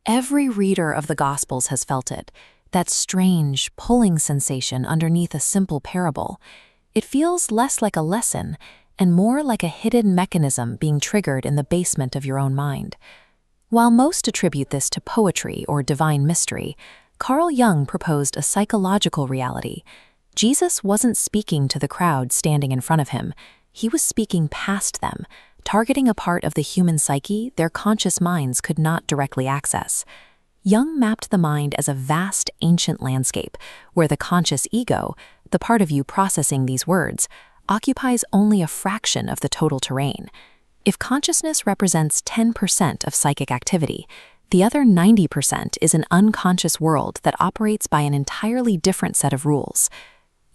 Every reader of the Gospels has felt it, that strange, pulling sensation underneath a simple parable. It feels less like a lesson and more like a hidden mechanism being triggered in the basement of your own mind. While most attribute this to poetry or divine mystery, Carl Jung proposed a psychological reality. Jesus wasn't speaking to the crowd standing in front of him. He was speaking past them, targeting a part of the human psyche their conscious minds could not directly access. Jung mapped the mind as a vast, ancient landscape where the conscious ego, the part of you processing these words, occupies only a fraction of the total terrain. If consciousness represents 10% of psychic activity, the other 90% is an unconscious world that operates by an entirely different set of rules.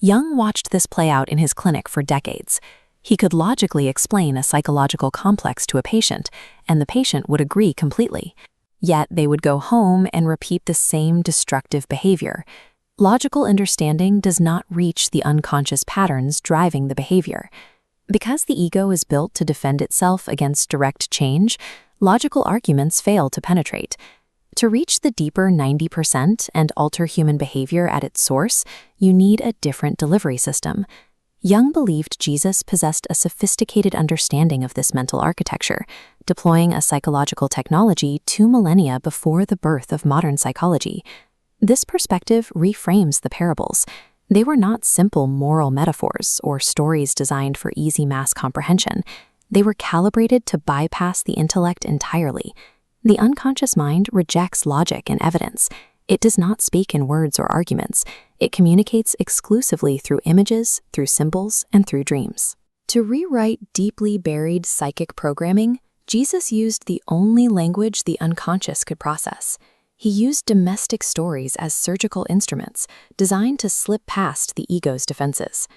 Jung watched this play out in his clinic for decades. He could logically explain a psychological complex to a patient, and the patient would agree completely. Yet they would go home and repeat the same destructive behavior. Logical understanding does not reach the unconscious patterns driving the behavior. Because the ego is built to defend itself against direct change, logical arguments fail to penetrate. To reach the deeper 90% and alter human behavior at its source, you need a different delivery system. Jung believed Jesus possessed a sophisticated understanding of this mental architecture, deploying a psychological technology 2 millennia before the birth of modern psychology. This perspective reframes the parables. They were not simple moral metaphors or stories designed for easy mass comprehension. They were calibrated to bypass the intellect entirely. The unconscious mind rejects logic and evidence. It does not speak in words or arguments. It communicates exclusively through images, through symbols, and through dreams. To rewrite deeply buried psychic programming, Jesus used the only language the unconscious could process. He used domestic stories as surgical instruments, designed to slip past the ego's defenses.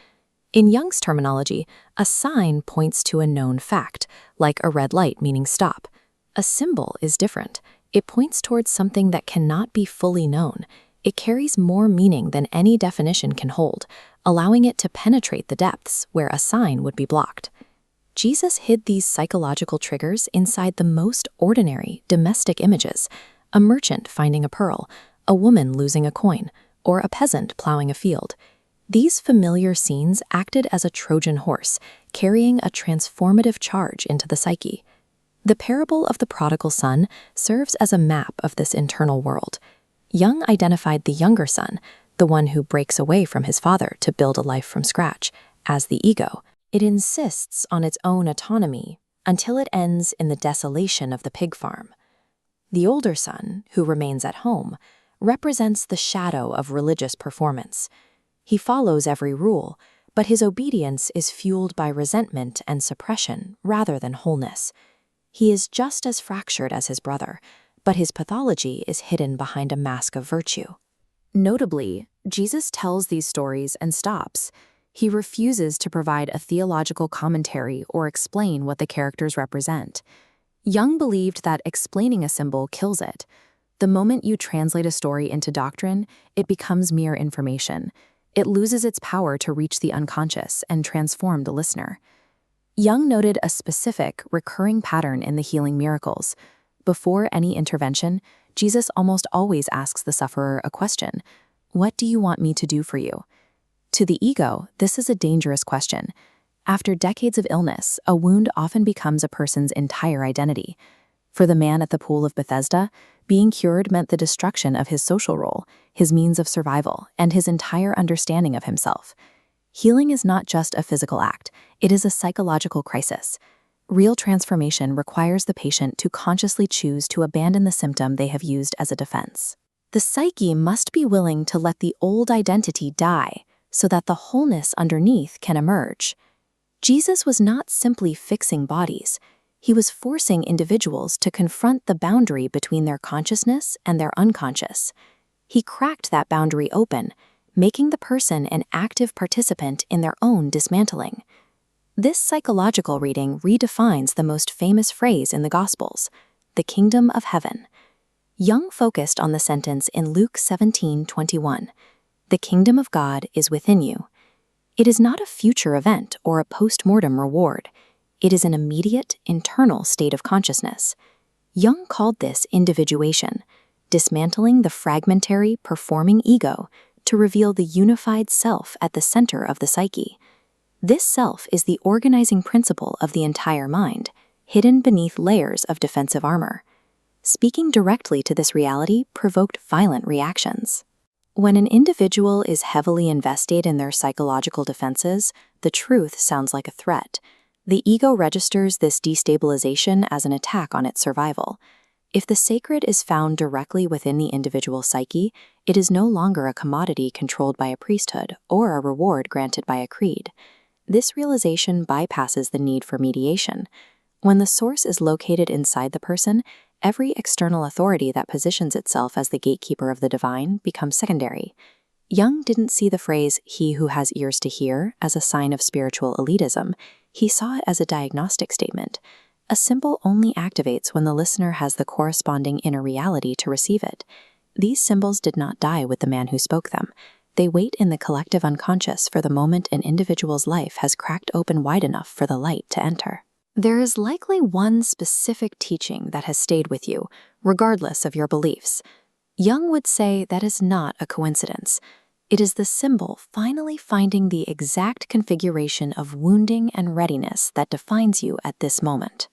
In Jung's terminology, a sign points to a known fact, like a red light meaning stop. A symbol is different. It points towards something that cannot be fully known. It carries more meaning than any definition can hold, allowing it to penetrate the depths where a sign would be blocked. Jesus hid these psychological triggers inside the most ordinary, domestic images: a merchant finding a pearl, a woman losing a coin, or a peasant plowing a field. These familiar scenes acted as a Trojan horse, carrying a transformative charge into the psyche. The parable of the Prodigal Son serves as a map of this internal world. Jung identified the younger son, the one who breaks away from his father to build a life from scratch, as the ego. It insists on its own autonomy until it ends in the desolation of the pig farm. The older son, who remains at home, represents the shadow of religious performance. He follows every rule, but his obedience is fueled by resentment and suppression rather than wholeness. He is just as fractured as his brother, but his pathology is hidden behind a mask of virtue. Notably, Jesus tells these stories and stops. He refuses to provide a theological commentary or explain what the characters represent. Jung believed that explaining a symbol kills it. The moment you translate a story into doctrine, it becomes mere information. It loses its power to reach the unconscious and transform the listener. Jung noted a specific, recurring pattern in the healing miracles. Before any intervention, Jesus almost always asks the sufferer a question: "What do you want me to do for you?" To the ego, this is a dangerous question. After decades of illness, a wound often becomes a person's entire identity. For the man at the pool of Bethesda, being cured meant the destruction of his social role, his means of survival, and his entire understanding of himself. Healing is not just a physical act, it is a psychological crisis. Real transformation requires the patient to consciously choose to abandon the symptom they have used as a defense. The psyche must be willing to let the old identity die so that the wholeness underneath can emerge. Jesus was not simply fixing bodies. He was forcing individuals to confront the boundary between their consciousness and their unconscious. He cracked that boundary open, making the person an active participant in their own dismantling. This psychological reading redefines the most famous phrase in the Gospels: the kingdom of heaven. Jung focused on the sentence in Luke 17:21, "The kingdom of God is within you." It is not a future event or a post-mortem reward. It is an immediate, internal state of consciousness. Jung called this individuation. dismantling the fragmentary, performing ego to reveal the unified self at the center of the psyche. This self is the organizing principle of the entire mind, hidden beneath layers of defensive armor. Speaking directly to this reality provoked violent reactions. When an individual is heavily invested in their psychological defenses, the truth sounds like a threat. The ego registers this destabilization as an attack on its survival. If the sacred is found directly within the individual psyche, it is no longer a commodity controlled by a priesthood or a reward granted by a creed. This realization bypasses the need for mediation. When the source is located inside the person, every external authority that positions itself as the gatekeeper of the divine becomes secondary. Jung didn't see the phrase, "he who has ears to hear," as a sign of spiritual elitism. He saw it as a diagnostic statement. A symbol only activates when the listener has the corresponding inner reality to receive it. These symbols did not die with the man who spoke them. They wait in the collective unconscious for the moment an individual's life has cracked open wide enough for the light to enter. There is likely one specific teaching that has stayed with you, regardless of your beliefs. Jung would say that is not a coincidence. It is the symbol finally finding the exact configuration of wounding and readiness that defines you at this moment.